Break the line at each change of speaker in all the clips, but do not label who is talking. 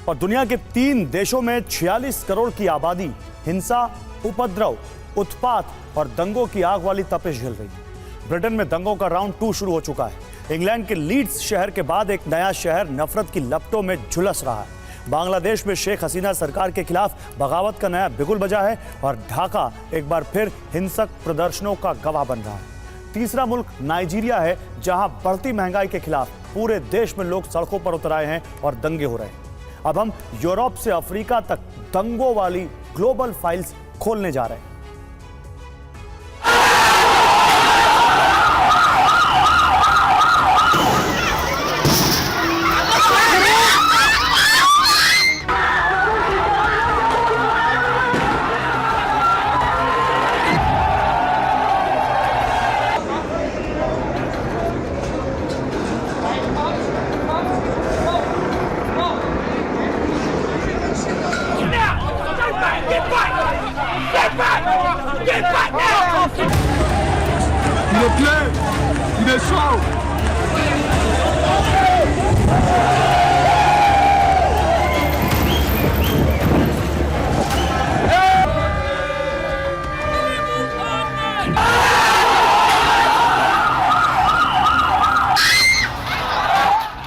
और दुनिया के 3 देशों में 46 करोड़ की आबादी हिंसा, उपद्रव, उत्पात और दंगों की आग वाली तपिश झेल रही है। ब्रिटेन में दंगों का राउंड 2 शुरू हो चुका है। इंग्लैंड के लीड्स शहर के बाद एक नया शहर नफरत की लपटों में झुलस रहा है। बांग्लादेश में शेख हसीना सरकार के खिलाफ बगावत का नया बिगुल बजा है और ढाका एक बार फिर हिंसक प्रदर्शनों का गवाह बन रहा है। तीसरा मुल्क नाइजीरिया है, जहां बढ़ती महंगाई के खिलाफ पूरे देश में लोग सड़कों पर उतर आए हैं और दंगे हो रहे हैं। अब हम यूरोप से अफ्रीका तक दंगों वाली ग्लोबल फाइल्स खोलने जा रहे हैं।
Il est plein, il est chaud.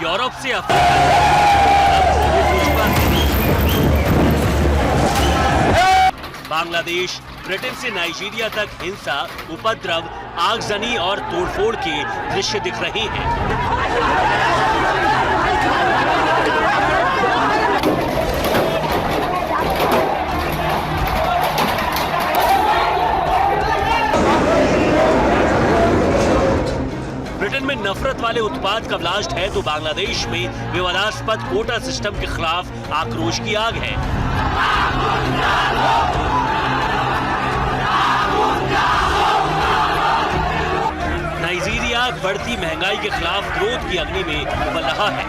Europe से बांग्लादेश, ब्रिटेन से नाइजीरिया तक हिंसा, उपद्रव, आगजनी और तोड़फोड़ के दृश्य दिख रहे हैं। ब्रिटेन में नफरत वाले उत्पाद का ब्लास्ट है तो बांग्लादेश में विवादास्पद कोटा सिस्टम के खिलाफ आक्रोश की आग है। नाइजीरिया बढ़ती महंगाई के खिलाफ विरोध की अग्नि में उबल रहा है।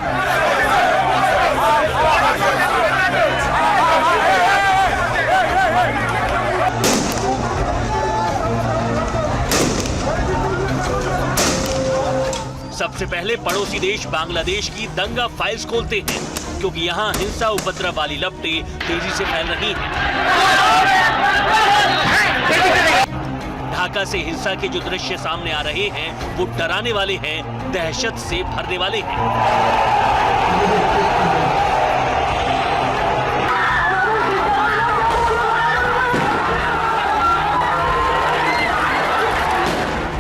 सबसे पहले पड़ोसी देश बांग्लादेश की दंगा फाइल्स खोलते हैं, क्योंकि यहाँ हिंसा उपद्रव वाली लपटें तेजी से फैल रही हैं। ढाका से हिंसा के जो दृश्य सामने आ रहे हैं वो डराने वाले हैं, दहशत से भरने वाले हैं।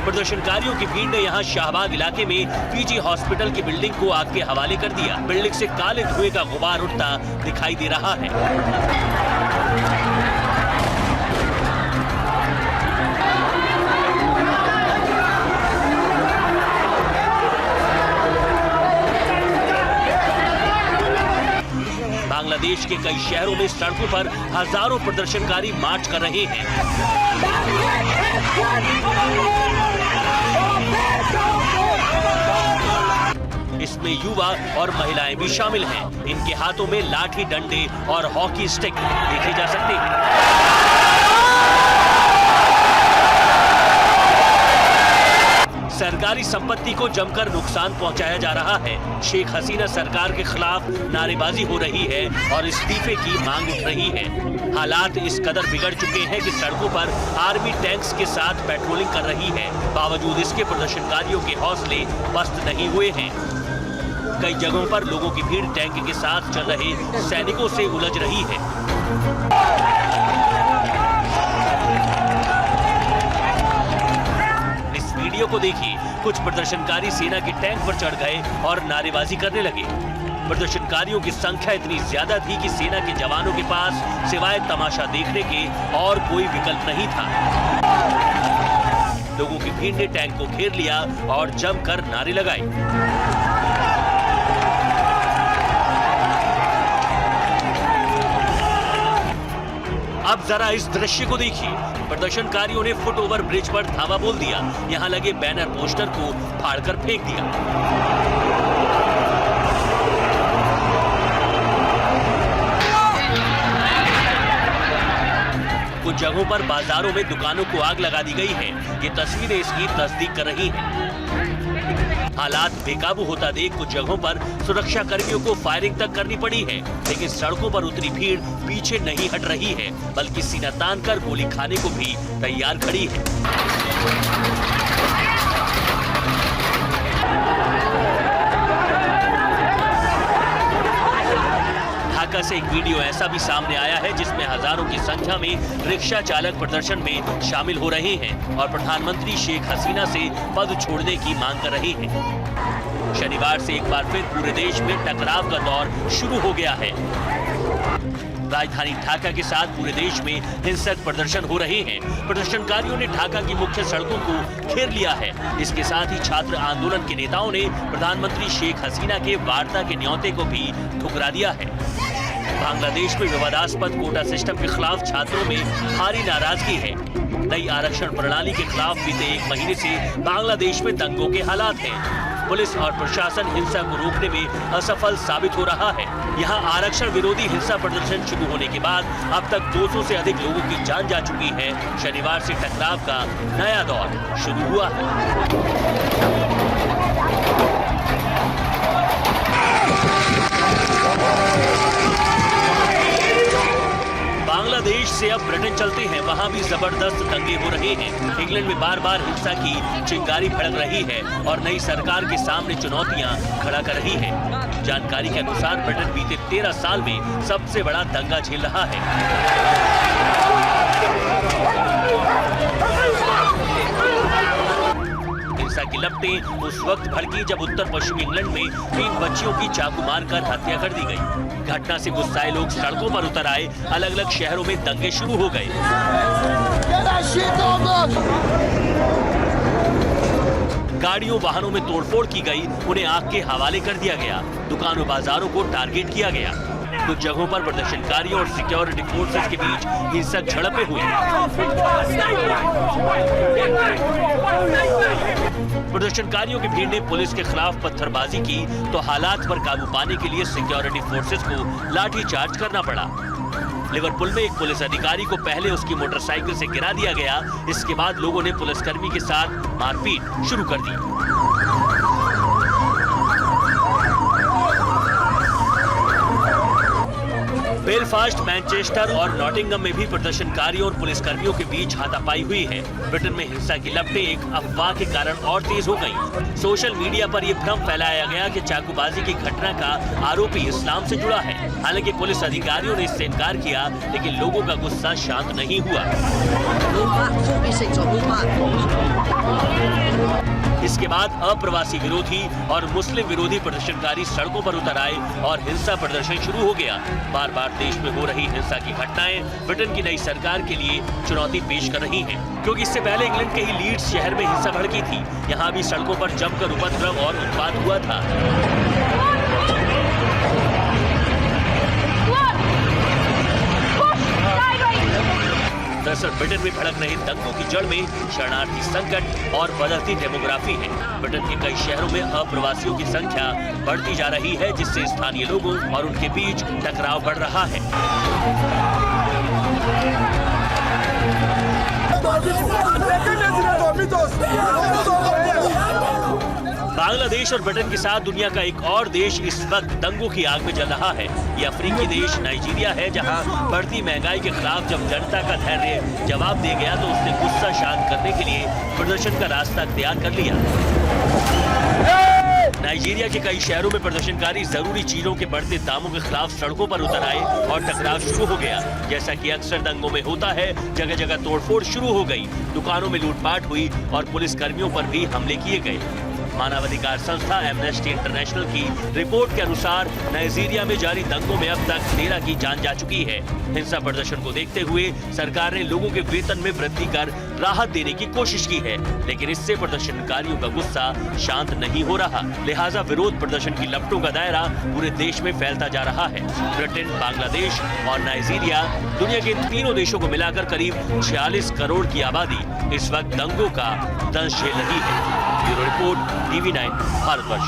प्रदर्शनकारियों की भीड़ ने यहां शाहबाग इलाके में पीजी हॉस्पिटल की बिल्डिंग को आग के हवाले कर दिया। बिल्डिंग से काले धुएं का गुबार उठता दिखाई दे रहा है। बांग्लादेश के कई शहरों में सड़कों पर हजारों प्रदर्शनकारी मार्च कर रहे हैं। इसमें युवा और महिलाएं भी शामिल हैं। इनके हाथों में लाठी, डंडे और हॉकी स्टिक देखे जा सकते हैं। सरकारी संपत्ति को जमकर नुकसान पहुंचाया जा रहा है। शेख हसीना सरकार के खिलाफ नारेबाजी हो रही है और इस्तीफे की मांग उठ रही है। हालात इस कदर बिगड़ चुके हैं कि सड़कों पर आर्मी टैंक्स के साथ पेट्रोलिंग कर रही है। बावजूद इसके प्रदर्शनकारियों के हौसले पस्त नहीं हुए हैं। कई जगहों पर लोगों की भीड़ टैंक के साथ चल रहे सैनिकों से उलझ रही है। वीडियो को देखिए, कुछ प्रदर्शनकारी सेना के टैंक पर चढ़ गए और नारेबाजी करने लगे। प्रदर्शनकारियों की संख्या इतनी ज्यादा थी कि सेना के जवानों के पास सिवाय तमाशा देखने के और कोई विकल्प नहीं था। लोगों की भीड़ ने टैंक को घेर लिया और जमकर नारे लगाए। अब जरा इस दृश्य को देखिए। प्रदर्शनकारियों ने फुट ओवर ब्रिज पर धावा बोल दिया। यहाँ लगे बैनर पोस्टर को फाड़कर फेंक दिया। कुछ जगहों पर बाजारों में दुकानों को आग लगा दी गई है। ये तस्वीरें इसकी तस्दीक कर रही हैं। हालात बेकाबू होता देख कुछ जगहों पर सुरक्षा कर्मियों को फायरिंग तक करनी पड़ी है, लेकिन सड़कों पर उतरी भीड़ पीछे नहीं हट रही है, बल्कि सीना तान कर गोली खाने को भी तैयार खड़ी है। ढाका से एक वीडियो ऐसा भी सामने आया है जिसमें हजारों की संख्या में रिक्शा चालक प्रदर्शन में शामिल हो रहे हैं और प्रधानमंत्री शेख हसीना से पद छोड़ने की मांग कर रहे हैं। शनिवार से एक बार फिर पूरे देश में टकराव का दौर शुरू हो गया है। राजधानी ढाका के साथ पूरे देश में हिंसक प्रदर्शन हो रहे हैं। प्रदर्शनकारियों ने ढाका की मुख्य सड़कों को घेर लिया है। इसके साथ ही छात्र आंदोलन के नेताओं ने प्रधानमंत्री शेख हसीना के वार्ता के न्योते को भी ठुकरा दिया है। बांग्लादेश में विवादास्पद कोटा सिस्टम के खिलाफ छात्रों में भारी नाराजगी है। नई आरक्षण प्रणाली के खिलाफ बीते एक महीने से बांग्लादेश में दंगों के हालात हैं। पुलिस और प्रशासन हिंसा को रोकने में असफल साबित हो रहा है। यहाँ आरक्षण विरोधी हिंसा प्रदर्शन शुरू होने के बाद अब तक 200 से अधिक लोगों की जान जा चुकी है। शनिवार से टकराव का नया दौर शुरू हुआ है। बांग्लादेश से अब ब्रिटेन चलते हैं, वहाँ भी जबरदस्त दंगे हो रहे हैं। इंग्लैंड में बार बार हिंसा की चिंगारी भड़क रही है और नई सरकार के सामने चुनौतियां खड़ा कर रही है। जानकारी के अनुसार ब्रिटेन बीते 13 साल में सबसे बड़ा दंगा झेल रहा है। हिंसा की लपटें उस वक्त भड़की जब उत्तर पश्चिमी इंग्लैंड में 3 बच्चियों की चाकू मारकर हत्या कर दी गई। घटना से गुस्साए लोग सड़कों पर उतर आए। अलग अलग शहरों में दंगे शुरू हो गए। गाड़ियों वाहनों में तोड़फोड़ की गई, उन्हें आग के हवाले कर दिया गया। दुकानों बाजारों को टारगेट किया गया। कुछ जगहों पर प्रदर्शनकारियों और सिक्योरिटी फोर्सेस के बीच हिंसक झड़पें हुई। प्रदर्शनकारियों की भीड़ ने पुलिस के खिलाफ पत्थरबाजी की तो हालात पर काबू पाने के लिए सिक्योरिटी फोर्सेस को लाठीचार्ज करना पड़ा। लिवरपूल में एक पुलिस अधिकारी को पहले उसकी मोटरसाइकिल से गिरा दिया गया। इसके बाद लोगों ने पुलिसकर्मी के साथ मारपीट शुरू कर दी। बेलफास्ट, मैनचेस्टर और नॉटिंघम में भी प्रदर्शनकारियों और पुलिसकर्मियों के बीच हाथापाई हुई है। ब्रिटेन में हिंसा की लपटें एक अफवाह के कारण और तेज हो गईं। सोशल मीडिया पर यह भ्रम फैलाया गया कि चाकूबाजी की घटना का आरोपी इस्लाम से जुड़ा है। हालांकि पुलिस अधिकारियों ने इससे इनकार किया, लेकिन लोगों का गुस्सा शांत नहीं हुआ। इसके बाद अप्रवासी विरोधी और मुस्लिम विरोधी प्रदर्शनकारी सड़कों पर उतर आए और हिंसा प्रदर्शन शुरू हो गया। बार बार देश में हो रही हिंसा की घटनाएं ब्रिटेन की नई सरकार के लिए चुनौती पेश कर रही हैं, क्योंकि इससे पहले इंग्लैंड के ही लीड्स शहर में हिंसा भड़की थी। यहाँ भी सड़कों पर जमकर उपद्रव और उत्पात हुआ था। दरअसल ब्रिटेन में भड़क रहे दंगों की जड़ में शरणार्थी संकट और बदलती डेमोग्राफी है। ब्रिटेन के कई शहरों में अप्रवासियों की संख्या बढ़ती जा रही है, जिससे स्थानीय लोगों और उनके बीच टकराव बढ़ रहा है। बांग्लादेश और ब्रिटेन के साथ दुनिया का एक और देश इस वक्त दंगों की आग में जल रहा है। ये अफ्रीकी देश नाइजीरिया है, जहां बढ़ती महंगाई के खिलाफ जब जनता का धैर्य जवाब दे गया तो उसने गुस्सा शांत करने के लिए प्रदर्शन का रास्ता तैयार कर लिया। नाइजीरिया के कई शहरों में प्रदर्शनकारी जरूरी चीजों के बढ़ते दामों के खिलाफ सड़कों पर उतर आए और टकराव शुरू हो गया। जैसा कि अक्सर दंगों में होता है, जगह जगह तोड़फोड़ शुरू हो गई। दुकानों में लूटपाट हुई और पुलिस कर्मियों पर भी हमले किए गए। मानवाधिकार संस्था एमनेस्टी इंटरनेशनल की रिपोर्ट के अनुसार नाइजीरिया में जारी दंगों में अब तक 13 की जान जा चुकी है। हिंसा प्रदर्शन को देखते हुए सरकार ने लोगों के वेतन में वृद्धि कर राहत देने की कोशिश की है, लेकिन इससे प्रदर्शनकारियों का गुस्सा शांत नहीं हो रहा। लिहाजा विरोध प्रदर्शन की लपटों का दायरा पूरे देश में फैलता जा रहा है। ब्रिटेन, बांग्लादेश और नाइजीरिया, दुनिया के इन तीनों देशों को मिलाकर करीब 46 करोड़ की आबादी इस वक्त दंगों का दंश झेल रही है। Bureau report, TV9 Bharatvarsh.